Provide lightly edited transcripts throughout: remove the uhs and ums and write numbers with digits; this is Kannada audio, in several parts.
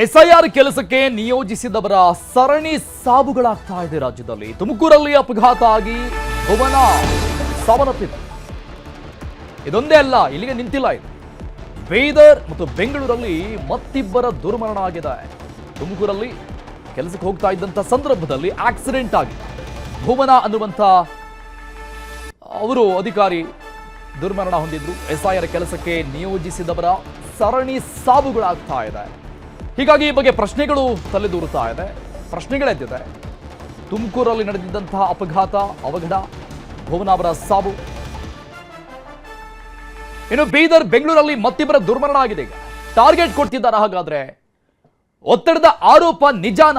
ಎಸ್ಐಆರ್ ಕೆಲಸಕ್ಕೆ ನಿಯೋಜಿಸಿದವರ ಸರಣಿ ಸಾವುಗಳಾಗ್ತಾ ಇದೆ ರಾಜ್ಯದಲ್ಲಿ. ತುಮಕೂರಲ್ಲಿ ಅಪಘಾತ ಆಗಿ ಭುವನ ಸಾವನ್ನಪ್ಪಿದೆ. ಇದೊಂದೇ ಅಲ್ಲ, ಇಲ್ಲಿಗೆ ನಿಂತಿಲ್ಲ. ಇದು ಬೀದರ್ ಮತ್ತು ಬೆಂಗಳೂರಲ್ಲಿ ಮತ್ತಿಬ್ಬರ ದುರ್ಮರಣ ಆಗಿದೆ. ತುಮಕೂರಲ್ಲಿ ಕೆಲಸಕ್ಕೆ ಹೋಗ್ತಾ ಇದ್ದಂಥ ಸಂದರ್ಭದಲ್ಲಿ ಆಕ್ಸಿಡೆಂಟ್ ಆಗಿ ಭುವನ ಅನ್ನುವಂಥ ಅವರು ಅಧಿಕಾರಿ ದುರ್ಮರಣ ಹೊಂದಿದ್ರು. ಎಸ್ಐಆರ್ ಕೆಲಸಕ್ಕೆ ನಿಯೋಜಿಸಿದವರ ಸರಣಿ ಸಾವುಗಳಾಗ್ತಾ ಇದೆ. ಹೀಗಾಗಿ ಈ ಬಗ್ಗೆ ಪ್ರಶ್ನೆಗಳು ತಲೆದೂರುತ್ತಾ ಇದೆ, ಪ್ರಶ್ನೆಗಳೆದ್ದಿದೆ. ತುಮಕೂರಲ್ಲಿ ನಡೆದಿದ್ದಂತಹ ಅಪಘಾತ, ಅವಘಡ, ಭುವನ ಅವರ ಸಾವು. ಇನ್ನು ಬೀದರ್, ಬೆಂಗಳೂರಲ್ಲಿ ಮತ್ತಿಬ್ಬರ ದುರ್ಮರಣ ಆಗಿದೆ. ಈಗ ಟಾರ್ಗೆಟ್ ಕೊಡ್ತಿದ್ದಾರೆ. ಹಾಗಾದ್ರೆ ಒತ್ತಡದ ಆರೋಪ ನಿಜಾನ?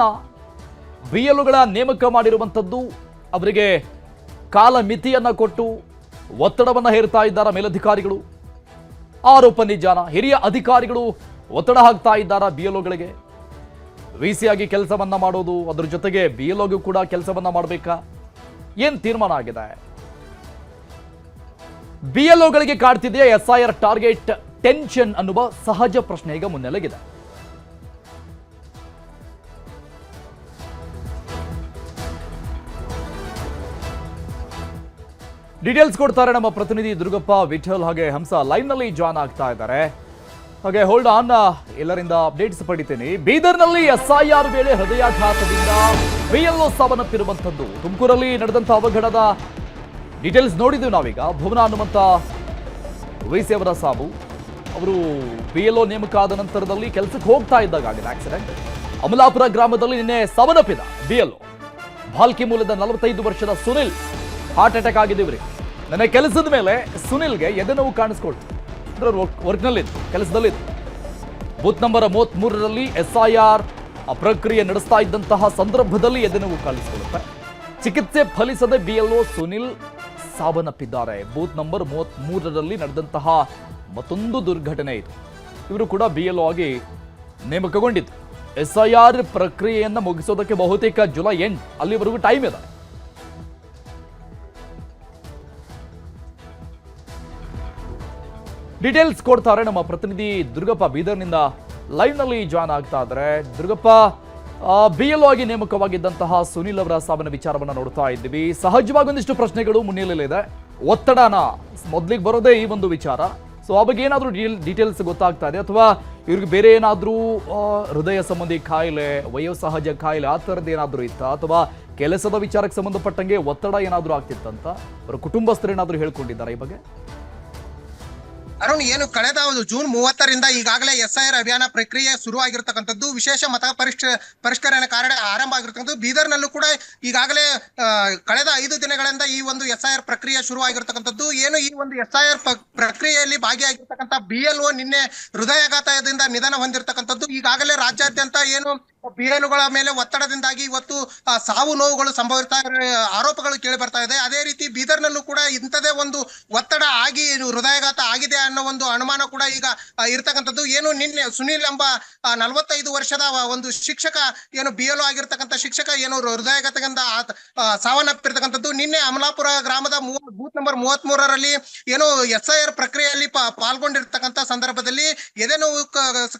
ಬಿಎಲ್ಒಗಳ ನೇಮಕ ಮಾಡಿರುವಂಥದ್ದು, ಅವರಿಗೆ ಕಾಲ ಮಿತಿಯನ್ನ ಕೊಟ್ಟು ಒತ್ತಡವನ್ನ ಹೇರ್ತಾ ಇದ್ದಾರೆ ಮೇಲಧಿಕಾರಿಗಳು. ಆರೋಪ ನಿಜಾನ? ಹಿರಿಯ ಅಧಿಕಾರಿಗಳು ಒತ್ತಡ ಹಾಕ್ತಾ ಇದ್ದಾರಾ ಬಿಎಲ್ಒಗಳಿಗೆ? ವಿಸಿ ಆಗಿ ಕೆಲಸವನ್ನ ಮಾಡೋದು, ಅದ್ರ ಜೊತೆಗೆ ಬಿಎಲ್ಒಗೂ ಕೂಡ ಕೆಲಸವನ್ನ ಮಾಡಬೇಕಾ? ಏನ್ ತೀರ್ಮಾನ ಆಗಿದೆ? ಬಿಎಲ್ಒಗಳಿಗೆ ಕಾಡ್ತಿದೆಯಾ ಎಸ್ಐಆರ್ ಟಾರ್ಗೆಟ್ ಟೆನ್ಷನ್ ಅನ್ನುವ ಸಹಜ ಪ್ರಶ್ನೆ ಈಗ ಮುನ್ನೆಲೆಗಿದೆ. ಡೀಟೇಲ್ಸ್ ಕೊಡ್ತಾರೆ ನಮ್ಮ ಪ್ರತಿನಿಧಿ ದುರ್ಗಪ್ಪ, ವಿಠಲ್ ಹಾಗೆ ಹಂಸ ಲೈವ್ ನಲ್ಲಿ ಜಾಯ್ನ್ ಆಗ್ತಾ ಇದ್ದಾರೆ. ಹಾಗೆ ಹೋಲ್ಡ್ ಆನ್, ಎಲ್ಲರಿಂದ ಅಪ್ಡೇಟ್ಸ್ ಪಡಿತೀನಿ. ಬೀದರ್ನಲ್ಲಿ ಎಸ್ಐಆರ್ ವೇಳೆ ಹೃದಯಾಘಾತದಿಂದ ಬಿಎಲ್ಒ ಸಾವನ್ನಪ್ಪಿರುವಂಥದ್ದು. ತುಮಕೂರಲ್ಲಿ ನಡೆದಂಥ ಅವಘಡದ ಡೀಟೇಲ್ಸ್ ನೋಡಿದ್ವಿ ನಾವೀಗ. ಭುವನ ಅನ್ನುವಂಥ ವಿಸಿ ಅವರ ಸಾವು. ಅವರು ಬಿಎಲ್ಒ ನೇಮಕ ಆದ ನಂತರದಲ್ಲಿ ಕೆಲಸಕ್ಕೆ ಹೋಗ್ತಾ ಇದ್ದಾಗ ಆಗಿದೆ ಆಕ್ಸಿಡೆಂಟ್. ಅಮಲಾಪುರ ಗ್ರಾಮದಲ್ಲಿ ನಿನ್ನೆ ಸಾವನ್ನಪ್ಪಿದ ಬಿಎಲ್ಒ. ಭಾಲ್ಕಿ ಮೂಲದ 45 ವರ್ಷದ ಸುನಿಲ್ ಹಾರ್ಟ್ ಅಟ್ಯಾಕ್ ಆಗಿದೆ ಇವರಿಗೆ. ನನ್ನ ಕೆಲಸದ ಮೇಲೆ ಸುನಿಲ್ಗೆ ಎದೆನೋವು ಕಾಣಿಸ್ಕೊಳ್ತು. ವರ್ಕ್ನಲ್ಲಿದ್ದು, ಕೆಲಸದಲ್ಲಿದ್ದು. ಬೂತ್ ನಂಬರ್ 33ರಲ್ಲಿ ಎಸ್ಐಆರ್ ಪ್ರಕ್ರಿಯೆ ನಡೆಸ್ತಾ ಇದ್ದಂತಹ ಸಂದರ್ಭದಲ್ಲಿ ಎದೆನೋವು ಕಾಣಿಸಿಕೊಳ್ಳುತ್ತೆ. ಚಿಕಿತ್ಸೆ ಫಲಿಸದೆ ಬಿಎಲ್ಒ ಸುನಿಲ್ ಸಾವನ್ನಪ್ಪಿದ್ದಾರೆ. ಬೂತ್ ನಂಬರ್ 33ರಲ್ಲಿ ನಡೆದಂತಹ ಮತ್ತೊಂದು ದುರ್ಘಟನೆ ಇದು. ಇವರು ಕೂಡ ಬಿಎಲ್ಒ ಆಗಿ ನೇಮಕಗೊಂಡಿದ್ದು. ಎಸ್ಐಆರ್ ಪ್ರಕ್ರಿಯೆಯನ್ನು ಮುಗಿಸೋದಕ್ಕೆ ಬಹುತೇಕ ಜುಲೈ ಎಂಡ್, ಅಲ್ಲಿವರೆಗೂ ಟೈಮ್ ಇದೆ. ಡೀಟೇಲ್ಸ್ ಕೊಡ್ತಾರೆ ನಮ್ಮ ಪ್ರತಿನಿಧಿ ದುರ್ಗಪ್ಪ, ಬೀದರ್ನಿಂದ ಲೈವ್ ನಲ್ಲಿ ಜಾಯ್ನ್ ಆಗ್ತಾ ಇದ್ದಾರೆ. ದುರ್ಗಪ್ಪ, ಬಿಎಲ್ಒ ಆಗಿ ನೇಮಕವಾಗಿದ್ದಂತಹ ಸುನಿಲ್ ಅವರ ಸಾವಿನ ವಿಚಾರವನ್ನ ನೋಡ್ತಾ ಇದ್ದೀವಿ. ಸಹಜವಾಗಿ ಒಂದಿಷ್ಟು ಪ್ರಶ್ನೆಗಳು ಮುನ್ನೆಲೆಯಲ್ಲಿದೆ. ಒತ್ತಡನ ಮೊದಲಿಗೆ ಬರೋದೇ ಈ ಒಂದು ವಿಚಾರ. ಸೊ ಆ ಬಗ್ಗೆ ಏನಾದರೂ ಡೀಟೇಲ್ಸ್ ಗೊತ್ತಾಗ್ತಾ ಇದೆ, ಅಥವಾ ಇವ್ರಿಗೆ ಬೇರೆ ಏನಾದರೂ ಹೃದಯ ಸಂಬಂಧಿ ಕಾಯಿಲೆ, ವಯೋಸಹಜ ಕಾಯಿಲೆ ಆ ಥರದ್ದು ಏನಾದರೂ ಇತ್ತಾ, ಅಥವಾ ಕೆಲಸದ ವಿಚಾರಕ್ಕೆ ಸಂಬಂಧಪಟ್ಟಂಗೆ ಒತ್ತಡ ಏನಾದರೂ ಆಗ್ತಿತ್ತಂತ ಅವರ ಕುಟುಂಬಸ್ಥರು ಏನಾದರೂ ಹೇಳ್ಕೊಂಡಿದ್ದಾರೆ ಈ ಬಗ್ಗೆ? ಅರುಣ್, ಏನು ಕಳೆದ ಜೂನ್ 30ರಿಂದ ಈಗಾಗಲೇ ಎಸ್ಐಆರ್ ಅಭಿಯಾನ ಪ್ರಕ್ರಿಯೆ ಶುರುವಾಗಿರ್ತಕ್ಕಂಥದ್ದು, ವಿಶೇಷ ಮತ ಪರಿಷ್ಕರಣೆ ಕಾರ್ಯ ಆರಂಭ ಆಗಿರ್ತಕ್ಕಂಥದ್ದು. ಬೀದರ್ನಲ್ಲೂ ಕೂಡ ಈಗಾಗಲೇ ಕಳೆದ 5 ದಿನಗಳಿಂದ ಈ ಒಂದು ಎಸ್ಐಆರ್ ಪ್ರಕ್ರಿಯೆ ಶುರುವಾಗಿರ್ತಕ್ಕಂಥದ್ದು. ಏನು ಈ ಒಂದು ಎಸ್ಐಆರ್ ಪ್ರಕ್ರಿಯೆಯಲ್ಲಿ ಭಾಗಿಯಾಗಿರ್ತಕ್ಕಂಥ ಬಿಎಲ್ಒ ನಿನ್ನೆ ಹೃದಯಾಘಾತದಿಂದ ನಿಧನ ಹೊಂದಿರತಕ್ಕಂಥದ್ದು. ಈಗಾಗಲೇ ರಾಜ್ಯಾದ್ಯಂತ ಏನು ಬಿಎಲ್ಒಗಳ ಮೇಲೆ ಒತ್ತಡದಿಂದಾಗಿ ಇವತ್ತು ಸಾವು ನೋವುಗಳು ಸಂಭವಿಸ್ತಾ ಆರೋಪಗಳು ಕೇಳಿ ಬರ್ತಾ ಇದೆ. ಅದೇ ರೀತಿ ಬೀದರ್ನಲ್ಲೂ ಕೂಡ ಇಂಥದೇ ಒಂದು ಒತ್ತಡ ಆಗಿ ಹೃದಯಾಘಾತ ಆಗಿದೆ ಅನ್ನೋ ಒಂದು ಅನುಮಾನ ಕೂಡ ಈಗ ಇರ್ತಕ್ಕಂಥದ್ದು. ಏನು ನಿನ್ನೆ ಸುನೀಲ್ ಎಂಬ 45 ವರ್ಷದ ಒಂದು ಶಿಕ್ಷಕ, ಏನು ಬಿಎಲ್ಒ ಆಗಿರ್ತಕ್ಕಂಥ ಶಿಕ್ಷಕ ಏನು ಹೃದಯಾಘಾತದಿಂದ ಸಾವನ್ನಪ್ಪಿರ್ತಕ್ಕಂಥದ್ದು. ನಿನ್ನೆ ಅಮಲಾಪುರ ಗ್ರಾಮದ ಬೂತ್ ನಂಬರ್ 33ರಲ್ಲಿ ಏನು ಎಸ್ಐಆರ್ ಪ್ರಕ್ರಿಯೆಯಲ್ಲಿ ಪಾಲ್ಗೊಂಡಿರ್ತಕ್ಕಂಥ ಸಂದರ್ಭದಲ್ಲಿ ಎದೆನೋವು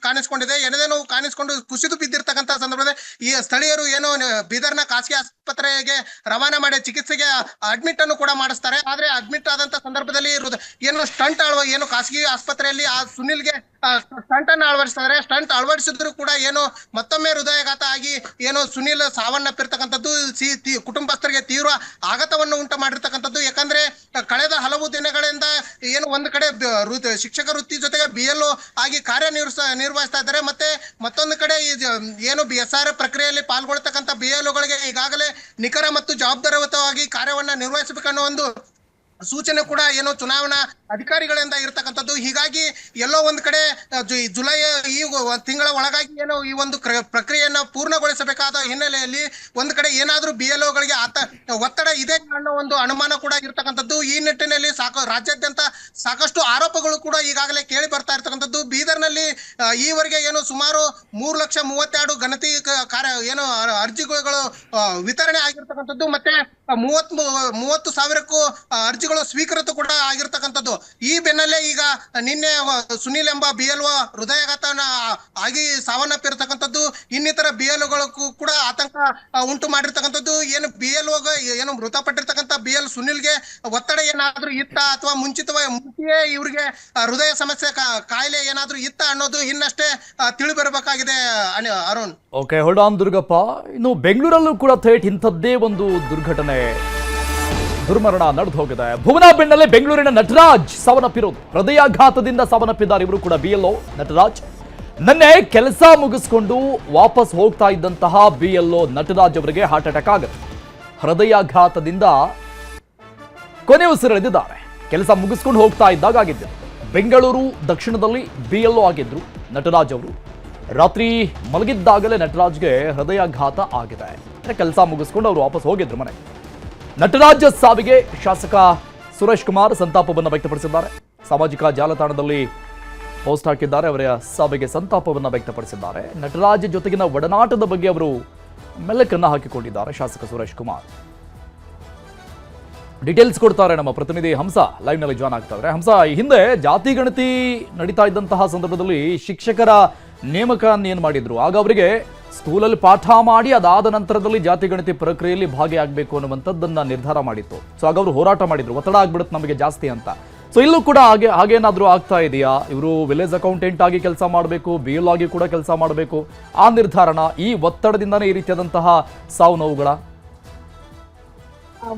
ಕಾಣಿಸಿಕೊಂಡಿದೆ. ಎದೆನೋವು ಕಾಣಿಸಿಕೊಂಡು ಕುಸಿದು ಬಿದ್ದಿರ್ತಕ್ಕಂಥ ಸಂದರ್ಭದಲ್ಲಿ ಈ ಸ್ಥಳೀಯರು ಏನು ಬೀದರ್ನ ಖಾಸಗಿ ಆಸ್ಪತ್ರೆಗೆ ರವಾನೆ ಮಾಡಿ ಚಿಕಿತ್ಸೆಗೆ ಅಡ್ಮಿಟ್ ಅನ್ನು ಕೂಡ ಮಾಡಿಸ್ತಾರೆ. ಆದ್ರೆ ಅಡ್ಮಿಟ್ ಆದಂತ ಸಂದರ್ಭದಲ್ಲಿ ಏನು ಸ್ಟಂಟ್ ಏನು ಖಾಸಗಿ ಆಸ್ಪತ್ರೆಯಲ್ಲಿ ಆ ಸುನಿಲ್ಗೆ ಸ್ಟಂಟ್ ಅನ್ನು ಅಳವಡಿಸ್ತಾರೆ. ಸ್ಟಂಟ್ ಅಳವಡಿಸಿದ್ರು ಕೂಡ ಏನು ಮತ್ತೊಮ್ಮೆ ಹೃದಯಾಘಾತ ಆಗಿ ಏನು ಸುನಿಲ್ ಸಾವನ್ನಪ್ಪಿರ್ತಕ್ಕಂಥದ್ದು ಕುಟುಂಬಸ್ಥರಿಗೆ ತೀವ್ರ ಆಘಾತವನ್ನು ಉಂಟು ಮಾಡಿರ್ತಕ್ಕಂಥದ್ದು. ಯಾಕಂದ್ರೆ ಕಳೆದ ಹಲವು ದಿನಗಳಿಂದ ಏನು ಒಂದು ಕಡೆ ಶಿಕ್ಷಕ ವೃತ್ತಿ ಜೊತೆಗೆ ಬಿಎಲ್ಒ ಆಗಿ ನಿರ್ವಹಿಸ್ತಾ ಇದ್ದಾರೆ. ಮತ್ತೆ ಮತ್ತೊಂದು ಕಡೆ ಏನು ಎಸ್ಐಆರ್ ಪ್ರಕ್ರಿಯೆಯಲ್ಲಿ ಪಾಲ್ಗೊಳ್ತಕ್ಕಂಥ ಬಿಎಲ್ಒಗಳಿಗೆ ಈಗಾಗಲೇ ನಿಖರ ಮತ್ತು ಜವಾಬ್ದಾರಿಯುತವಾಗಿ ಕಾರ್ಯವನ್ನ ನಿರ್ವಹಿಸಬೇಕನ್ನೋ ಒಂದು ಸೂಚನೆ ಕೂಡ ಏನು ಚುನಾವಣಾ ಅಧಿಕಾರಿಗಳಿಂದ ಇರತಕ್ಕಂಥದ್ದು. ಹೀಗಾಗಿ ಎಲ್ಲೋ ಒಂದ್ ಕಡೆ ಜುಲೈ ಈ ತಿಂಗಳ ಒಳಗಾಗಿ ಏನು ಈ ಒಂದು ಪ್ರಕ್ರಿಯೆಯನ್ನ ಪೂರ್ಣಗೊಳಿಸಬೇಕಾದ ಹಿನ್ನೆಲೆಯಲ್ಲಿ ಒಂದ್ ಕಡೆ ಏನಾದ್ರೂ ಬಿಎಲ್ಒಗಳಿಗೆ ಒತ್ತಡ ಇದೆ ಅನ್ನೋ ಒಂದು ಅನುಮಾನ ಕೂಡ ಇರ್ತಕ್ಕಂಥದ್ದು. ಈ ನಿಟ್ಟಿನಲ್ಲಿ ರಾಜ್ಯಾದ್ಯಂತ ಸಾಕಷ್ಟು ಆರೋಪಗಳು ಕೂಡ ಈಗಾಗಲೇ ಕೇಳಿ ಬರ್ತಾ ಇರ್ತಕ್ಕಂಥದ್ದು. ಬೀದರ್ನಲ್ಲಿ ಈವರೆಗೆ ಏನು ಸುಮಾರು 3,32,000 ಗಣತಿ ಕಾರ್ಯ ಏನು ಅರ್ಜಿಗಳು ವಿತರಣೆ ಆಗಿರ್ತಕ್ಕಂಥದ್ದು. ಮತ್ತೆ ಮೂವತ್ತು ಸಾವಿರಕ್ಕೂ ಅರ್ಜಿಗಳು ಸ್ವೀಕೃತ ಕೂಡ ಆಗಿರ್ತಕ್ಕಂಥದ್ದು. ಈ ಬೆನ್ನಲ್ಲೇ ಈಗ ನಿನ್ನೆ ಸುನೀಲ್ ಎಂಬ BLO ಹೃದಯಾಘಾತನ ಆಗಿ ಸಾವನ್ನಪ್ಪಿರ್ತಕ್ಕಂಥದ್ದು. ಇನ್ನಿತರ BLOಗಳು ಕೂಡ ಆತಂಕ ಉಂಟು ಮಾಡಿರ್ತಕ್ಕಂಥದ್ದು. ಏನು BLO ಏನು ಮೃತಪಟ್ಟಿರ್ತಕ್ಕಂಥ BL ಸುನೀಲ್ಗೆ ಒತ್ತಡ ಏನಾದ್ರೂ ಇತ್ತ ಅಥವಾ ಮುಂಚೆಯೇ ಇವ್ರಿಗೆ ಹೃದಯ ಸಮಸ್ಯೆ ಕಾಯಿಲೆ ಏನಾದ್ರೂ ಇತ್ತ ಅನ್ನೋದು ಇನ್ನಷ್ಟೇ ತಿಳಿ ಬರಬೇಕಾಗಿದೆ Arun. Okay, hold on Durgappa. ಇನ್ನು ಬೆಂಗಳೂರಲ್ಲೂ ಕೂಡ ಥೇಟ್ ಇಂಥದ್ದೇ ಒಂದು ದುರ್ಘಟನೆ, ದುರ್ಮರಣ ನಡೆದು ಹೋಗಿದೆ. ಭುವನ ಬೆನ್ನಲ್ಲೇ ಬೆಂಗಳೂರಿನ ನಟರಾಜ್ ಸಾವನ್ನಪ್ಪಿರೋದು. ಹೃದಯಾಘಾತದಿಂದ ಸಾವನ್ನಪ್ಪಿದ್ದಾರೆ ಇವರು ಕೂಡ BLO ನಟರಾಜ್. ನನ್ನೆ ಕೆಲಸ ಮುಗಿಸ್ಕೊಂಡು ವಾಪಸ್ ಹೋಗ್ತಾ ಇದ್ದಂತಹ BLO ನಟರಾಜ್ ಅವರಿಗೆ ಹಾರ್ಟ್ ಅಟ್ಯಾಕ್ ಆಗುತ್ತೆ. ಹೃದಯಾಘಾತದಿಂದ ಕೊನೆ ಉಸಿರೆಳೆದಿದ್ದಾರೆ. ಕೆಲಸ ಮುಗಿಸ್ಕೊಂಡು ಹೋಗ್ತಾ ಇದ್ದಾಗ ಆಗಿದ್ದು. ಬೆಂಗಳೂರು ದಕ್ಷಿಣದಲ್ಲಿ BLO ಆಗಿದ್ರು ನಟರಾಜ್ ಅವರು. ರಾತ್ರಿ ಮಲಗಿದ್ದಾಗಲೇ ನಟರಾಜ್ಗೆ ಹೃದಯಾಘಾತ ಆಗಿದೆ. ಕೆಲಸ ಮುಗಿಸ್ಕೊಂಡು ಅವರು ವಾಪಸ್ ಹೋಗಿದ್ರು ಮನೆಗೆ. ನಟರಾಜ್ ಸಾವಿಗೆ ಶಾಸಕ ಸುರೇಶ್ ಕುಮಾರ್ ಸಂತಾಪವನ್ನು ವ್ಯಕ್ತಪಡಿಸಿದ್ದಾರೆ. ಸಾಮಾಜಿಕ ಜಾಲತಾಣದಲ್ಲಿ ಪೋಸ್ಟ್ ಹಾಕಿದ್ದಾರೆ. ಅವರ ಸಾವಿಗೆ ಸಂತಾಪವನ್ನು ವ್ಯಕ್ತಪಡಿಸಿದ್ದಾರೆ. ನಟರಾಜ್ ಜೊತೆಗಿನ ಒಡನಾಟದ ಬಗ್ಗೆ ಅವರು ಮೆಲ್ಲಕನ್ನ ಹಾಕಿಕೊಂಡಿದ್ದಾರೆ ಶಾಸಕ ಸುರೇಶ್ ಕುಮಾರ್. ಡೀಟೇಲ್ಸ್ ಕೊಡ್ತಾರೆ ನಮ್ಮ ಪ್ರತಿನಿಧಿ ಹಂಸ, ಲೈವ್ ನಲ್ಲಿ ಜಾಯ್ನ್ ಆಗ್ತಾರೆ. ಹಂಸ, ಹಿಂದೆ ಜಾತಿ ಗಣತಿ ನಡೀತಾ ಇದ್ದಂತಹ ಸಂದರ್ಭದಲ್ಲಿ ಶಿಕ್ಷಕರ ನೇಮಕ ಏನ್ ಮಾಡಿದ್ರು, ಆಗ ಅವರಿಗೆ ಸ್ಕೂಲಲ್ಲಿ ಪಾಠ ಮಾಡಿ ಅದಾದ ನಂತರದಲ್ಲಿ ಜಾತಿ ಗಣತಿ ಪ್ರಕ್ರಿಯೆಯಲ್ಲಿ ಭಾಗಿಯಾಗಬೇಕು ಅನ್ನುವಂಥದ್ದನ್ನ ನಿರ್ಧಾರ ಮಾಡಿತ್ತು. ಸೊ ಆಗ ಅವರು ಹೋರಾಟ ಮಾಡಿದ್ರು, ಒತ್ತಡ ಆಗ್ಬಿಡುತ್ತೆ ನಮಗೆ ಜಾಸ್ತಿ ಅಂತ. ಸೊ ಇಲ್ಲೂ ಕೂಡ ಹಾಗೇನಾದ್ರೂ ಆಗ್ತಾ ಇದೆಯಾ? ಇವರು ವಿಲೇಜ್ ಅಕೌಂಟೆಂಟ್ ಆಗಿ ಕೆಲಸ ಮಾಡಬೇಕು, BLO ಆಗಿ ಕೂಡ ಕೆಲಸ ಮಾಡಬೇಕು, ಆ ನಿರ್ಧಾರನ ಈ ಒತ್ತಡದಿಂದಾನೇ ಈ ರೀತಿಯಾದಂತಹ ಸಾವು ನೋವುಗಳ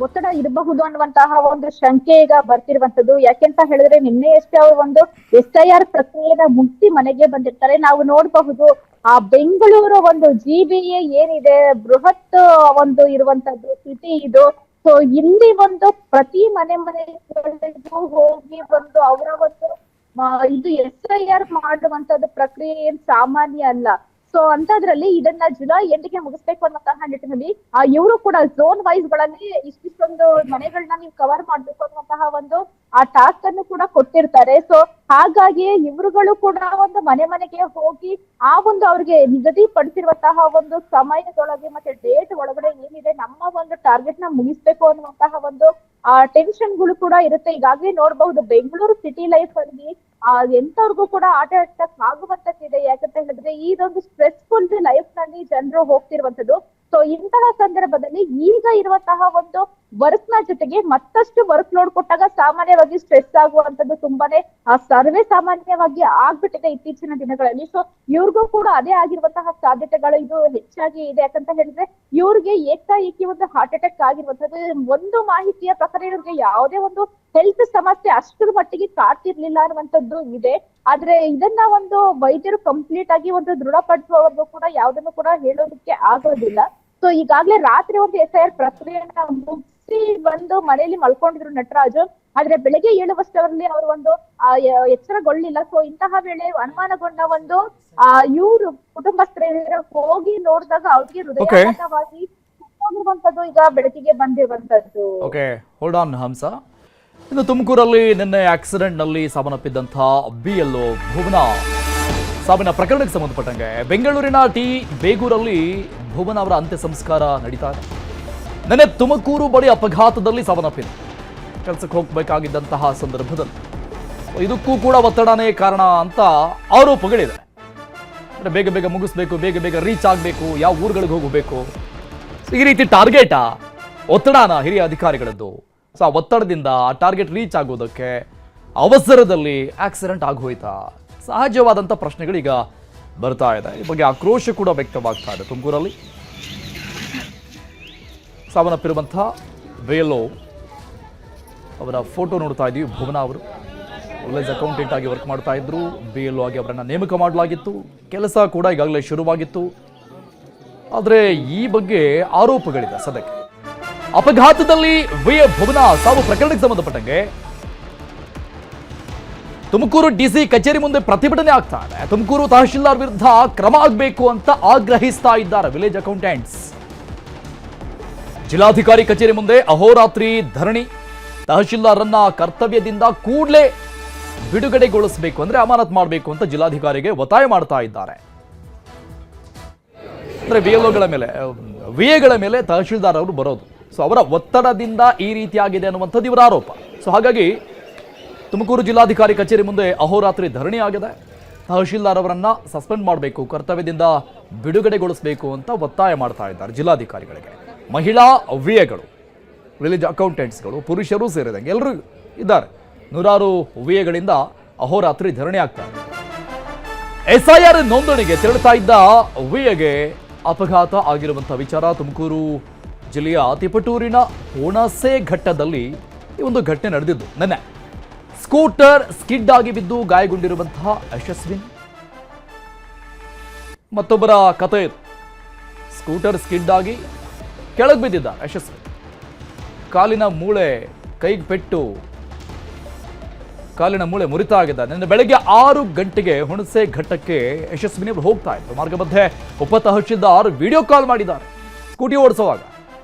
ಒತ್ತಡ ಇರಬಹುದು ಅನ್ನುವಂತಹ ಒಂದು ಶಂಕೆ ಈಗ ಬರ್ತಿರುವಂತದ್ದು. ಯಾಕೆಂತ ಹೇಳಿದ್ರೆ ನಿನ್ನೆಯಷ್ಟೇ ಅವರು ಒಂದು SIR ಪ್ರಕ್ರಿಯೆನ ಮುಗಿಸಿ ಮನೆಗೆ ಬಂದಿರ್ತಾರೆ. ನಾವು ನೋಡಬಹುದು ಆ ಬೆಂಗಳೂರು ಒಂದು GBA ಏನಿದೆ, ಬೃಹತ್ ಒಂದು ಇರುವಂತದ್ದು ಸಿಟಿ ಇದು. ಸೊ ಇಲ್ಲಿ ಒಂದು ಪ್ರತಿ ಮನೆಗಳಿಗೂ ಹೋಗಿ ಒಂದು ಅವರ ಒಂದು ಇದು SIR ಮಾಡುವಂತದ್ದು ಪ್ರಕ್ರಿಯೆ ಏನ್ ಸಾಮಾನ್ಯ ಅಲ್ಲ. ಸೊ ಅಂತದ್ರಲ್ಲಿ ಇದನ್ನ ಜುಲೈ 8ಗೆ ಮುಗಿಸ್ಬೇಕು ಅನ್ನುವಂತಹ ನಿಟ್ಟಿನಲ್ಲಿ ಇವರು ಕೂಡ ಝೋನ್ ವೈಸ್ ಗಳಲ್ಲಿ ಇಷ್ಟೊಂದು ಮನೆಗಳನ್ನ ನೀವು ಕವರ್ ಮಾಡ್ಬೇಕು ಅನ್ನುವಂತಹ ಒಂದು ಆ ಟಾಸ್ಕ್ ಅನ್ನು ಕೂಡ ಕೊಟ್ಟಿರ್ತಾರೆ. ಸೊ ಹಾಗಾಗಿ ಇವರುಗಳು ಕೂಡ ಒಂದು ಮನೆಗೆ ಹೋಗಿ ಆ ಒಂದು ಅವ್ರಿಗೆ ನಿಗದಿಪಡಿಸಿರುವಂತಹ ಒಂದು ಸಮಯದೊಳಗೆ ಮತ್ತೆ ಡೇಟ್ ಒಳಗಡೆ ಏನಿದೆ ನಮ್ಮ ಒಂದು ಟಾರ್ಗೆಟ್ ನ ಮುಗಿಸ್ಬೇಕು ಅನ್ನುವಂತಹ ಒಂದು ಟೆನ್ಷನ್ಗಳು ಕೂಡ ಇರುತ್ತೆ. ಈಗಾಗಲೇ ನೋಡ್ಬಹುದು ಬೆಂಗಳೂರು ಸಿಟಿ ಲೈಫ್ ಅಲ್ಲಿ ಎಂತವ್ರಿಗೂ ಕೂಡ ಹಾರ್ಟ್ ಅಟ್ಯಾಕ್ ಆಗುವಂತದ್ದಿದೆ. ಯಾಕಂತ ಹೇಳಿದ್ರೆ ಇದೊಂದು ಸ್ಟ್ರೆಸ್ಫುಲ್ ಲೈಫ್ ನಲ್ಲಿ ಜನರು ಹೋಗ್ತಿರುವಂತದ್ದು. ಸೊ ಇಂತಹ ಸಂದರ್ಭದಲ್ಲಿ ಈಗ ಇರುವಂತಹ ಒಂದು ವರ್ಕ್ ನ ಜೊತೆಗೆ ಮತ್ತಷ್ಟು ವರ್ಕ್ ಲೋಡ್ ಕೊಟ್ಟಾಗ ಸಾಮಾನ್ಯವಾಗಿ ಸ್ಟ್ರೆಸ್ ಆಗುವಂತದ್ದು ತುಂಬಾನೇ ಸರ್ವೇ ಸಾಮಾನ್ಯವಾಗಿ ಆಗ್ಬಿಟ್ಟಿದೆ ಇತ್ತೀಚಿನ ದಿನಗಳಲ್ಲಿ. ಸೊ ಇವ್ರಿಗೂ ಕೂಡ ಅದೇ ಆಗಿರುವಂತಹ ಸಾಧ್ಯತೆಗಳು ಇದು ಹೆಚ್ಚಾಗಿ ಇದೆ. ಯಾಕಂತ ಹೇಳಿದ್ರೆ ಇವ್ರಿಗೆ ಏಕಾಏಕಿ ಒಂದು ಹಾರ್ಟ್ ಅಟ್ಯಾಕ್ ಆಗಿರುವಂತದ್ದು. ಒಂದು ಮಾಹಿತಿಯ ಪ್ರಕಾರ ಇವ್ರಿಗೆ ಯಾವುದೇ ಒಂದು ಹೆಲ್ತ್ ಸಮಸ್ಯೆ ಅಷ್ಟರ ಮಟ್ಟಿಗೆ ಕಾಡ್ತಿರ್ಲಿಲ್ಲ ಅನ್ನುವಂಥದ್ದು ಇದೆ. ಆದ್ರೆ ಇದನ್ನ ಒಂದು ವೈದ್ಯರು ಕಂಪ್ಲೀಟ್ ಆಗಿ ಒಂದು ದೃಢಪಡಿಸುವವರೆಗೂ ಕೂಡ ಯಾವುದನ್ನು ಕೂಡ ಹೇಳೋದಕ್ಕೆ ಆಗೋದಿಲ್ಲ. ಸೊ ಈಗಾಗ್ಲೇ ರಾತ್ರಿ ಒಂದು SIR ಪ್ರಕ್ರಿಯೆಯನ್ನ ಮುಗಿಸಿ ಬಂದು ಮನೆಯಲ್ಲಿ ಮಲ್ಕೊಂಡಿದ್ರು ನಟರಾಜು. ಆದ್ರೆ ಬೆಳಗ್ಗೆ 7 ಅವರು ಒಂದು ಎಚ್ಚರಗೊಳ್ಳಿಲ್ಲ. ಸೊ ಇಂತಹ ವೇಳೆ ಅನುಮಾನಗೊಂಡ ಒಂದು ಇವರು ಕುಟುಂಬಸ್ಥರು ಹೋಗಿ ನೋಡಿದಾಗ ಅವ್ರಿಗೆ ಹೃದಯಾಘಾತವಾಗಿ ಹೋಗಿರುವಂತದ್ದು ಈಗ ಬೆಳಕಿಗೆ ಬಂದಿರುವಂತದ್ದು. ಓಕೆ, ಹೋಲ್ಡ್ ಆನ್ ಹಂಸ. ಇನ್ನು ತುಮಕೂರಲ್ಲಿ ನಿನ್ನೆ ಆಕ್ಸಿಡೆಂಟ್ ನಲ್ಲಿ ಸಾವನ್ನಪ್ಪಿದ್ದಂತಹ BLO ಭುವನ ಸಾವಿನ ಪ್ರಕರಣಕ್ಕೆ ಸಂಬಂಧಪಟ್ಟಂಗೆ ಬೆಂಗಳೂರಿನ ಬೇಗೂರಲ್ಲಿ ಭುವನ ಅವರ ಅಂತ್ಯ ಸಂಸ್ಕಾರ ನಡೀತಾ ಇದೆ. ನಿನ್ನೆ ತುಮಕೂರು ಬಳಿ ಅಪಘಾತದಲ್ಲಿ ಸಾವನ್ನಪ್ಪಿದೆ. ಕೆಲಸಕ್ಕೆ ಹೋಗಬೇಕಾಗಿದ್ದಂತಹ ಸಂದರ್ಭದಲ್ಲಿ ಇದಕ್ಕೂ ಕೂಡ ಒತ್ತಡನೇ ಕಾರಣ ಅಂತ ಆರೋಪಗಳಿದೆ. ಅಂದ್ರೆ ಬೇಗ ಬೇಗ ಮುಗಿಸ್ಬೇಕು, ಬೇಗ ಬೇಗ ರೀಚ್ ಆಗಬೇಕು, ಯಾವ ಊರುಗಳಿಗೆ ಹೋಗಬೇಕು, ಈ ರೀತಿ ಟಾರ್ಗೆಟಾ, ಒತ್ತಡನ ಹಿರಿಯ ಅಧಿಕಾರಿಗಳದ್ದು. ಸೊ ಆ ಒತ್ತಡದಿಂದ ಆ ಟಾರ್ಗೆಟ್ ರೀಚ್ ಆಗೋದಕ್ಕೆ ಅವಸರದಲ್ಲಿ ಆಕ್ಸಿಡೆಂಟ್ ಆಗೋಯ್ತಾ? ಸಹಜವಾದಂಥ ಪ್ರಶ್ನೆಗಳೀಗ ಬರ್ತಾ ಇದೆ. ಈ ಬಗ್ಗೆ ಆಕ್ರೋಶ ಕೂಡ ವ್ಯಕ್ತವಾಗ್ತಾ ಇದೆ. ತುಮಕೂರಲ್ಲಿ ಸಾವನ್ನಪ್ಪಿರುವಂತಹ BLO ಅವರ ಫೋಟೋ ನೋಡ್ತಾ ಇದ್ದೀವಿ. ಭುವನ ಅವರು ವಿಲೇಜ್ ಅಕೌಂಟೆಂಟ್ ಆಗಿ ವರ್ಕ್ ಮಾಡ್ತಾ ಇದ್ರು. BLO ಆಗಿ ಅವರನ್ನು ನೇಮಕ ಮಾಡಲಾಗಿತ್ತು. ಕೆಲಸ ಕೂಡ ಈಗಾಗಲೇ ಶುರುವಾಗಿತ್ತು. ಆದರೆ ಈ ಬಗ್ಗೆ ಆರೋಪಗಳಿದೆ ಸದ್ಯಕ್ಕೆ. ಅಪಘಾತದಲ್ಲಿ ಭುವನ ಸಾವು ಪ್ರಕರಣಕ್ಕೆ ಸಂಬಂಧಪಟ್ಟಂಗೆ ತುಮಕೂರು DC ಕಚೇರಿ ಮುಂದೆ ಪ್ರತಿಭಟನೆ ಆಗ್ತಾ ಇದೆ. ತುಮಕೂರು ತಹಶೀಲ್ದಾರ್ ವಿರುದ್ಧ ಕ್ರಮ ಆಗಬೇಕು ಅಂತ ಆಗ್ರಹಿಸ್ತಾ ಇದ್ದಾರೆ ವಿಲೇಜ್ ಅಕೌಂಟೆಂಟ್ಸ್. ಜಿಲ್ಲಾಧಿಕಾರಿ ಕಚೇರಿ ಮುಂದೆ ಅಹೋರಾತ್ರಿ ಧರಣಿ. ತಹಶೀಲ್ದಾರನ್ನ ಕರ್ತವ್ಯದಿಂದ ಕೂಡಲೇ ಬಿಡುಗಡೆಗೊಳಿಸಬೇಕು, ಅಂದ್ರೆ ಅಮಾನತ್ ಮಾಡಬೇಕು ಅಂತ ಜಿಲ್ಲಾಧಿಕಾರಿಗೆ ಒತ್ತಾಯ ಮಾಡ್ತಾ ಇದ್ದಾರೆ. ಅಂದ್ರೆ VLOಗಳ ಮೇಲೆ, VAಗಳ ಮೇಲೆ ತಹಶೀಲ್ದಾರ್ ಅವರು ಬರೋದು. ಸೊ ಅವರ ಒತ್ತಡದಿಂದ ಈ ರೀತಿಯಾಗಿದೆ ಅನ್ನುವಂಥದ್ದು ಇವರ ಆರೋಪ. ಸೊ ಹಾಗಾಗಿ ತುಮಕೂರು ಜಿಲ್ಲಾಧಿಕಾರಿ ಕಚೇರಿ ಮುಂದೆ ಅಹೋರಾತ್ರಿ ಧರಣಿ ಆಗಿದೆ. ತಹಶೀಲ್ದಾರ್ ಅವರನ್ನ ಸಸ್ಪೆಂಡ್ ಮಾಡಬೇಕು, ಕರ್ತವ್ಯದಿಂದ ಬಿಡುಗಡೆಗೊಳಿಸಬೇಕು ಅಂತ ಒತ್ತಾಯ ಮಾಡ್ತಾ ಇದ್ದಾರೆ ಜಿಲ್ಲಾಧಿಕಾರಿಗಳಿಗೆ. ಮಹಿಳಾ ವಿಎಗಳು, ವಿಲೇಜ್ ಅಕೌಂಟೆಂಟ್ಸ್ಗಳು, ಪುರುಷರು ಸೇರಿದಂಗೆ ಎಲ್ಲರೂ ಇದ್ದಾರೆ. ನೂರಾರು ವಿಎಗಳಿಂದ ಅಹೋರಾತ್ರಿ ಧರಣಿ ಆಗ್ತಾ ಇದೆ. SIR ನೋಂದಣಿಗೆ ತೆರಳುತ್ತಾ ಇದ್ದ ವಿಎಗೆ ಅಪಘಾತ ಆಗಿರುವಂತಹ ವಿಚಾರ ತುಮಕೂರು ಜಿಲ್ಲೆಯ ತಿಪಟೂರಿನ ಹುಣಸೆ ಘಟ್ಟದಲ್ಲಿ ಈ ಒಂದು ಘಟನೆ ನಡೆದಿದ್ದು. ನೆನ್ನೆ ಸ್ಕೂಟರ್ ಸ್ಕಿಡ್ ಆಗಿ ಬಿದ್ದು ಗಾಯಗೊಂಡಿರುವಂತಹ ಯಶಸ್ವಿನಿ. ಮತ್ತೊಬ್ಬರ ಕಥೆ ಇದು. ಸ್ಕೂಟರ್ ಸ್ಕಿಡ್ ಆಗಿ ಕೆಳಗೆ ಬಿದ್ದಿದ್ದ ಯಶಸ್ವಿ. ಕಾಲಿನ ಮೂಳೆ, ಕೈಗೆ ಪೆಟ್ಟು, ಕಾಲಿನ ಮೂಳೆ ಮುರಿತ ಆಗಿದೆ. ನಿನ್ನೆ ಬೆಳಗ್ಗೆ 6 ಗಂಟೆಗೆ ಹುಣಸೆ ಘಟ್ಟಕ್ಕೆ ಯಶಸ್ವಿನಿ ಅವರು ಹೋಗ್ತಾ ಇದ್ರು. ಮಾರ್ಗ ಮಧ್ಯೆ ಉಪ ತಹಶೀಲ್ದಾರ್ ವಿಡಿಯೋ ಕಾಲ್ ಮಾಡಿದ್ದಾರೆ. ಸ್ಕೂಟಿ ಓಡಿಸುವಾಗ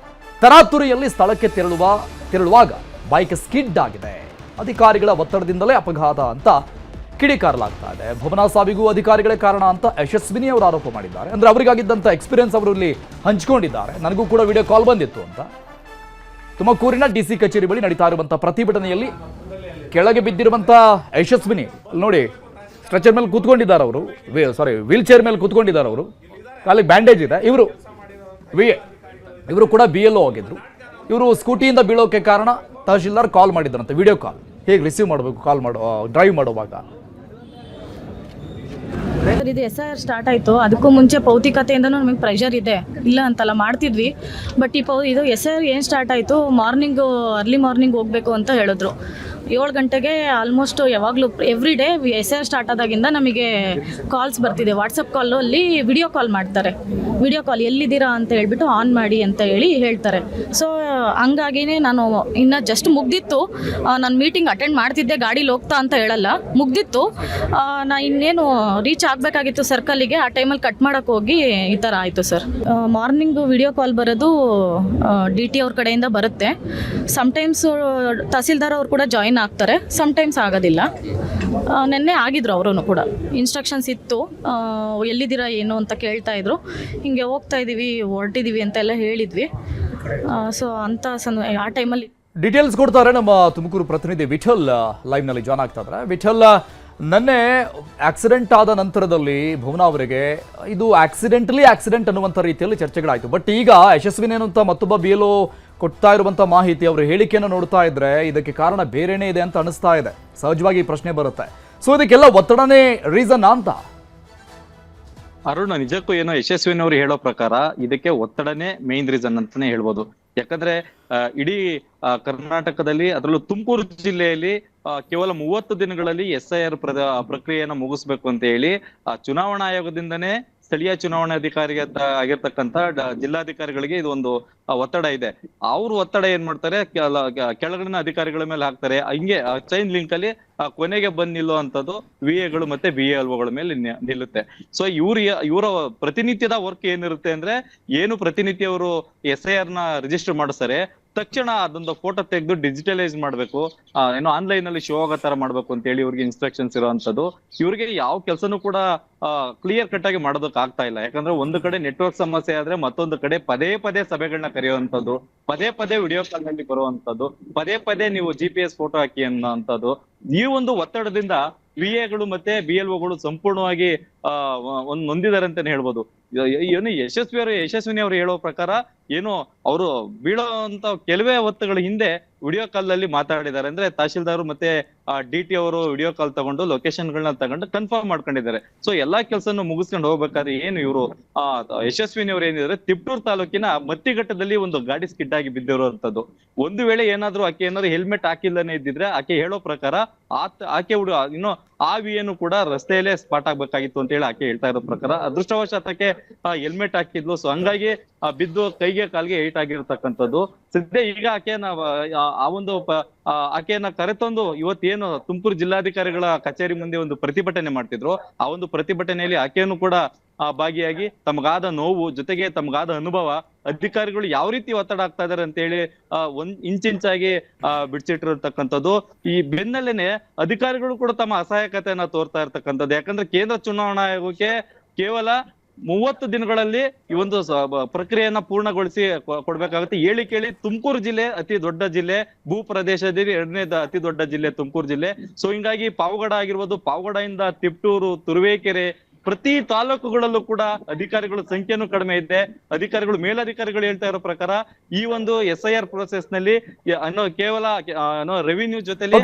ತರಾತುರಿಯಲ್ಲಿ ಸ್ಥಳಕ್ಕೆ ತೆರಳುವಾಗ ಬೈಕ್ ಸ್ಕಿಡ್ ಆಗಿದೆ. ಅಧಿಕಾರಿಗಳ ಒತ್ತಡದಿಂದಲೇ ಅಪಘಾತ ಅಂತ ಕಿಡಿಕಾರಲಾಗ್ತಾ ಇದೆ. ಭವನ ಸಾವಿಗೂ ಅಧಿಕಾರಿಗಳೇ ಕಾರಣ ಅಂತ ಯಶಸ್ವಿನಿ ಅವರು ಆರೋಪ ಮಾಡಿದ್ದಾರೆ. ಅಂದ್ರೆ ಅವರಿಗಾಗಿದ್ದಂಥ ಎಕ್ಸ್ಪೀರಿಯನ್ಸ್ ಅವರು ಇಲ್ಲಿ ಹಂಚಿಕೊಂಡಿದ್ದಾರೆ. ನನಗೂ ಕೂಡ ವಿಡಿಯೋ ಕಾಲ್ ಬಂದಿತ್ತು ಅಂತ. ತುಮಕೂರಿನ DC ಕಚೇರಿ ಬಳಿ ನಡೀತಾ ಇರುವಂತಹ ಪ್ರತಿಭಟನೆಯಲ್ಲಿ ಕೆಳಗೆ ಬಿದ್ದಿರುವಂತ ಯಶಸ್ವಿನಿ ನೋಡಿ, ಸ್ಟ್ರೆಚರ್ ಮೇಲೆ ಕೂತ್ಕೊಂಡಿದ್ದಾರೆ ಅವರು, ವೀಲ್ ಚೇರ್ ಮೇಲೆ ಕೂತ್ಕೊಂಡಿದ್ದಾರೆ ಅವರು, ಕಾಲಿಗೆ ಬ್ಯಾಂಡೇಜ್ ಇದೆ. ಇವರು ಕೂಡ BLO ಆಗಿದ್ರು. ಇವರು ಸ್ಕೂಟಿಯಿಂದ ಬೀಳೋಕೆ ಕಾರಣ ತಹಶೀಲ್ದಾರ್ ಕಾಲ್ ಮಾಡಿದ್ರಂತೆ, ವಿಡಿಯೋ ಕಾಲ್. ಹೇಗೆ ರಿಸೀವ್ ಮಾಡಬೇಕು ಕಾಲ್ ಡ್ರೈವ್ ಮಾಡುವಾಗ? ಇದು SIR ಸ್ಟಾರ್ಟ್ ಆಯಿತು. ಅದಕ್ಕೂ ಮುಂಚೆ ಭೌತಿಕತೆಯಿಂದನೂ ನಮಗೆ ಪ್ರೆಷರ್ ಇದೆ, ಇಲ್ಲ ಅಂತಲ್ಲ, ಮಾಡ್ತಿದ್ವಿ. ಬಟ್ ಇದು SIR ಏನು ಸ್ಟಾರ್ಟ್ ಆಯಿತು, ಅರ್ಲಿ ಮಾರ್ನಿಂಗ್ ಹೋಗಬೇಕು ಅಂತ ಹೇಳಿದ್ರು. 7 ಗಂಟೆಗೆ ಆಲ್ಮೋಸ್ಟ್ ಯಾವಾಗಲೂ ಎವ್ರಿ ಡೇ SIR ಸ್ಟಾರ್ಟ್ ಆದಾಗಿಂದ ನಮಗೆ ಕಾಲ್ಸ್ ಬರ್ತಿದೆ. ವಾಟ್ಸಪ್ ಕಾಲಲ್ಲಿ ವಿಡಿಯೋ ಕಾಲ್ ಮಾಡ್ತಾರೆ. ವಿಡಿಯೋ ಕಾಲ್ ಎಲ್ಲಿದ್ದೀರಾ ಅಂತ ಹೇಳ್ಬಿಟ್ಟು ಆನ್ ಮಾಡಿ ಅಂತ ಹೇಳ್ತಾರೆ. ಸೊ ಹಂಗಾಗಿನೇ ನಾನು ಇನ್ನು ಜಸ್ಟ್ ಮುಗ್ದಿತ್ತು, ನಾನು ಮೀಟಿಂಗ್ ಅಟೆಂಡ್ ಮಾಡ್ತಿದ್ದೆ, ಗಾಡೀಲಿ ಹೋಗ್ತಾ ಅಂತ ಹೇಳಲ್ಲ, ಮುಗ್ದಿತ್ತು. ನಾ ಇನ್ನೇನು ರೀಚ್ ಆಗಬೇಕಾಗಿತ್ತು ಸರ್ಕಲ್ಲಿಗೆ, ಆ ಟೈಮಲ್ಲಿ ಕಟ್ ಮಾಡೋಕ್ಕೆ ಹೋಗಿ ಈ ಥರ ಆಯಿತು ಸರ್. ಮಾರ್ನಿಂಗು ವಿಡಿಯೋ ಕಾಲ್ ಬರೋದು DT ಅವ್ರ ಕಡೆಯಿಂದ ಬರುತ್ತೆ. ಸಮ್ಟೈಮ್ಸ್ ತಹಸೀಲ್ದಾರ್ ಅವ್ರು ಕೂಡ ಜಾಯಿನ್ ಆಗ್ತಾರೆ, ಸಮ್ಟೈಮ್ಸ್ ಆಗೋದಿಲ್ಲ. ನೆನ್ನೆ ಆಗಿದ್ರು ಅವರು ಕೂಡ. ಇನ್ಸ್ಟ್ರಕ್ಷನ್ಸ್ ಇತ್ತು, ಎಲ್ಲಿದ್ದೀರಾ ಏನು ಅಂತ ಕೇಳ್ತಾ ಇದ್ರು. ಹಿಂಗೆ ಹೋಗ್ತಾ ಇದ್ದೀವಿ, ಹೊರಟಿದ್ದೀವಿ ಅಂತೆಲ್ಲ ಹೇಳಿದ್ವಿ. ಸೊ ಅಂತ ಆ ಟೈಮಲ್ಲಿ ಡೀಟೇಲ್ಸ್ ಕೊಡ್ತಾರೆ ನಮ್ಮ ತುಮಕೂರು ಪ್ರತಿನಿಧಿ ವಿಠಲ್ ಲೈವ್ನಲ್ಲಿ ಜಾಯ್ನ್ ಆಗ್ತಾ ಇದ್ದಾರೆ. ವಿಠಲ್, ನನ್ನೆ ಆಕ್ಸಿಡೆಂಟ್ ಆದ ನಂತರದಲ್ಲಿ ಭುವನ ಅವರಿಗೆ ಇದು ಆಕ್ಸಿಡೆಂಟ್ ಅನ್ನುವಂಥ ರೀತಿಯಲ್ಲಿ ಚರ್ಚೆಗಳಾಯಿತು. ಬಟ್ ಈಗ ಯಶಸ್ವಿನಿ ಅಂತ ಮತ್ತೊಬ್ಬ BLO ಕೊಡ್ತಾ ಇರುವಂಥ ಮಾಹಿತಿ, ಅವರ ಹೇಳಿಕೆಯನ್ನು ನೋಡ್ತಾ ಇದ್ರೆ ಇದಕ್ಕೆ ಕಾರಣ ಬೇರೆನೇ ಇದೆ ಅಂತ ಅನಿಸ್ತಾ ಇದೆ. ಸಹಜವಾಗಿ ಪ್ರಶ್ನೆ ಬರುತ್ತೆ. ಸೊ ಇದಕ್ಕೆಲ್ಲ ಒತ್ತಡನೇ ರೀಸನ್ ಅಂತ? ಅರುಣ್, ನಿಜಕ್ಕೂ ಏನೋ ಯಶಸ್ವಿನಿ ಅವರು ಹೇಳೋ ಪ್ರಕಾರ ಇದಕ್ಕೆ ಒತ್ತಡನೇ ಮೇನ್ ರೀಸನ್ ಅಂತಾನೆ ಹೇಳ್ಬೋದು. ಯಾಕಂದ್ರೆ ಇಡೀ ಕರ್ನಾಟಕದಲ್ಲಿ, ಅದರಲ್ಲೂ ತುಮಕೂರು ಜಿಲ್ಲೆಯಲ್ಲಿ ಕೇವಲ 30 ದಿನಗಳಲ್ಲಿ SIR ಪ್ರಕ್ರಿಯೆಯನ್ನು ಮುಗಿಸ್ಬೇಕು ಅಂತ ಹೇಳಿ ಚುನಾವಣಾ ಆಯೋಗದಿಂದನೇ ಸ್ಥಳೀಯ ಚುನಾವಣಾಧಿಕಾರಿ ಆಗಿರ್ತಕ್ಕಂಥ ಜಿಲ್ಲಾಧಿಕಾರಿಗಳಿಗೆ ಇದು ಒಂದು ಒತ್ತಡ ಇದೆ. ಅವ್ರು ಒತ್ತಡ ಏನ್ ಮಾಡ್ತಾರೆ, ಕೆಳಗಡೆನ ಅಧಿಕಾರಿಗಳ ಮೇಲೆ ಹಾಕ್ತಾರೆ. ಹಿಂಗೆ ಚೈನ್ ಲಿಂಕ್ ಅಲ್ಲಿ ಕೊನೆಗೆ ಬಂದ್ ನಿಲ್ಲುವಂಥದ್ದು VAಗಳು ಮತ್ತೆ BLOಗಳ ಮೇಲೆ ನಿಲ್ಲುತ್ತೆ. ಸೊ ಇವರ ಪ್ರತಿನಿತ್ಯದ ವರ್ಕ್ ಏನಿರುತ್ತೆ ಅಂದ್ರೆ, ಏನು ಪ್ರತಿನಿತ್ಯ ಅವರು SIR ನ ರಿಜಿಸ್ಟರ್ ಮಾಡಿಸ್ತಾರೆ, ತಕ್ಷಣ ಅದೊಂದು ಫೋಟೋ ತೆಗೆದು ಡಿಜಿಟಲೈಸ್ ಮಾಡ್ಬೇಕು, ಏನೋ ಆನ್ಲೈನ್ ಅಲ್ಲಿ ಶೋ ಆಗೋ ತರ ಮಾಡ್ಬೇಕು ಅಂತ ಹೇಳಿ ಇವ್ರಿಗೆ ಇನ್ಸ್ಟ್ರಕ್ಷನ್ಸ್ ಇರುವಂತದ್ದು. ಇವ್ರಿಗೆ ಯಾವ ಕೆಲಸನೂ ಕೂಡ ಕ್ಲಿಯರ್ ಕಟ್ ಆಗಿ ಮಾಡೋದಕ್ಕೆ ಆಗ್ತಾ ಇಲ್ಲ. ಯಾಕಂದ್ರೆ ಒಂದು ಕಡೆ ನೆಟ್ವರ್ಕ್ ಸಮಸ್ಯೆ ಆದ್ರೆ, ಮತ್ತೊಂದು ಕಡೆ ಪದೇ ಸಭೆಗಳನ್ನ ಕರೆಯುವಂಥದ್ದು, ಪದೇ ವಿಡಿಯೋ ಕಾಲ್ ನಲ್ಲಿ ಬರುವಂತದ್ದು, ಪದೇ ನೀವು GPS ಫೋಟೋ ಹಾಕಿ ಅನ್ನೋಂಥದ್ದು. ಈ ಒಂದು ಒತ್ತಡದಿಂದ VAಗಳು ಮತ್ತೆ BLOಗಳು ಸಂಪೂರ್ಣವಾಗಿ ನೊಂದಿದ್ದಾರೆ ಅಂತಾನೆ ಹೇಳ್ಬೋದು. ಏನು ಯಶಸ್ವಿನಿ ಅವರು ಹೇಳೋ ಪ್ರಕಾರ ಏನು ಅವರು ಬೀಳೋ ಅಂತ ಕೆಲವೇ ಹೊತ್ತುಗಳ ಹಿಂದೆ ವಿಡಿಯೋ ಕಾಲ್ ಅಲ್ಲಿ ಮಾತಾಡಿದ್ದಾರೆ. ಅಂದ್ರೆ ತಹಶೀಲ್ದಾರ್ ಮತ್ತೆ DT ಅವರು ವಿಡಿಯೋ ಕಾಲ್ ತಗೊಂಡು ಲೊಕೇಶನ್ಗಳನ್ನ ತಗೊಂಡು ಕನ್ಫರ್ಮ್ ಮಾಡ್ಕೊಂಡಿದ್ದಾರೆ. ಸೊ ಎಲ್ಲಾ ಕೆಲಸನು ಮುಗಿಸ್ಕೊಂಡು ಹೋಗ್ಬೇಕಾದ್ರೆ ಏನು ಇವರು ಯಶಸ್ವಿನಿ ಅವ್ರು ಏನಿದ್ದಾರೆ, ತಿಪ್ಟೂರ್ ತಾಲೂಕಿನ ಮತ್ತಿಘಟ್ಟದಲ್ಲಿ ಒಂದು ಗಾಡಿ ಸ್ಕಿಡ್ ಆಗಿ ಬಿದ್ದಿರುವಂತದ್ದು. ಒಂದು ವೇಳೆ ಏನಾದ್ರು ಆಕೆ ಹೆಲ್ಮೆಟ್ ಹಾಕಿಲ್ಲನೆ ಇದ್ದಿದ್ರೆ, ಆಕೆ ಹೇಳೋ ಪ್ರಕಾರ ಆಕೆ ಇನ್ನು ಆ VAನು ಕೂಡ ರಸ್ತೆಯಲ್ಲೇ ಸ್ಪಾಟ್ ಆಗ್ಬೇಕಾಗಿತ್ತು ಅಂತ ಹೇಳಿ ಆಕೆ ಹೇಳ್ತಾ ಇರೋ ಪ್ರಕಾರ. ಅದೃಷ್ಟವಶಾತ್ ಆಕೆ ಹೆಲ್ಮೆಟ್ ಹಾಕಿದ್ಲು. ಸೊ ಹಂಗಾಗಿ ಬಿದ್ದು ಕೈಗೆ ಕಾಲ್ಗೆ ಏಟ್ ಆಗಿರತಕ್ಕಂಥದ್ದು. ಸದ್ಯ ಈಗ ಆಕೆಯನ್ನ ಕರೆತಂದು ಇವತ್ತೇನು ತುಮಕೂರು ಜಿಲ್ಲಾಧಿಕಾರಿಗಳ ಕಚೇರಿ ಮುಂದೆ ಒಂದು ಪ್ರತಿಭಟನೆ ಮಾಡ್ತಿದ್ರು, ಆ ಒಂದು ಪ್ರತಿಭಟನೆಯಲ್ಲಿ ಆಕೆಯನ್ನು ಕೂಡ ಭಾಗಿಯಾಗಿ ತಮಗಾದ ನೋವು ಜೊತೆಗೆ ತಮಗಾದ ಅನುಭವ, ಅಧಿಕಾರಿಗಳು ಯಾವ ರೀತಿ ಒತ್ತಡ ಆಗ್ತಾ ಇದಾರೆ ಅಂತ ಹೇಳಿ ಇಂಚಿಂಚಾಗಿ ಬಿಡ್ಸಿಟ್ಟಿರತಕ್ಕಂಥದ್ದು. ಈ ಬೆನ್ನಲ್ಲೇನೆ ಅಧಿಕಾರಿಗಳು ಕೂಡ ತಮ್ಮ ಅಸಹಾಯಕತೆಯನ್ನ ತೋರ್ತಾ ಇರ್ತಕ್ಕಂಥದ್ದು. ಯಾಕಂದ್ರೆ ಕೇಂದ್ರ ಚುನಾವಣಾ ಆಯೋಗಕ್ಕೆ ಕೇವಲ 30 ದಿನಗಳಲ್ಲಿ ಈ ಒಂದು ಪ್ರಕ್ರಿಯೆಯನ್ನ ಪೂರ್ಣಗೊಳಿಸಿ ಕೊಡ್ಬೇಕಾಗುತ್ತೆ. ಕೇಳಿ ತುಮಕೂರು ಜಿಲ್ಲೆ ಅತಿ ದೊಡ್ಡ ಜಿಲ್ಲೆ, ಭೂ ಪ್ರದೇಶದಲ್ಲಿ 2ನೇ ಅತಿ ದೊಡ್ಡ ಜಿಲ್ಲೆ ತುಮಕೂರು ಜಿಲ್ಲೆ. ಸೊ ಹಿಂಗಾಗಿ ಪಾವಗಡ ಆಗಿರ್ಬೋದು, ಪಾವಗಡದಿಂದ ತಿಪ್ಟೂರು, ತುರುವೇಕೆರೆ, ಪ್ರತಿ ತಾಲೂಕುಗಳಲ್ಲೂ ಕೂಡ ಅಧಿಕಾರಿಗಳ ಸಂಖ್ಯೆನೂ ಕಡಿಮೆ ಇದೆ. ಮೇಲಧಿಕಾರಿಗಳು ಹೇಳ್ತಾ ಇರೋ ಪ್ರಕಾರ ಈ ಒಂದು SIR ಪ್ರೋಸೆಸ್ ನಲ್ಲಿ ಕೇವಲ ರೆವಿನ್ಯೂ ಜೊತೆಲಿ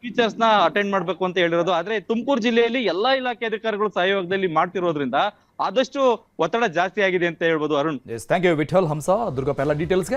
ಟೀಚರ್ಸ್ ನ ಅಟೆಂಡ್ ಮಾಡ್ಬೇಕು ಅಂತ ಹೇಳಿರೋದು. ಆದ್ರೆ ತುಮಕೂರು ಜಿಲ್ಲೆಯಲ್ಲಿ ಎಲ್ಲಾ ಇಲಾಖೆ ಅಧಿಕಾರಿಗಳು ಸಹಯೋಗದಲ್ಲಿ ಮಾಡ್ತಿರೋದ್ರಿಂದ ಆದಷ್ಟು ಒತ್ತಡ ಜಾಸ್ತಿ ಆಗಿದೆ ಅಂತ ಹೇಳ್ಬೋದು. ಅರುಣ್, ಥ್ಯಾಂಕ್ ಯು ವಿಠಲ್ ಹಂಸ ದುರ್ಗಪ್ಪ ಎಲ್ಲ ಡೀಟೇಲ್ಸ್ಗೆ.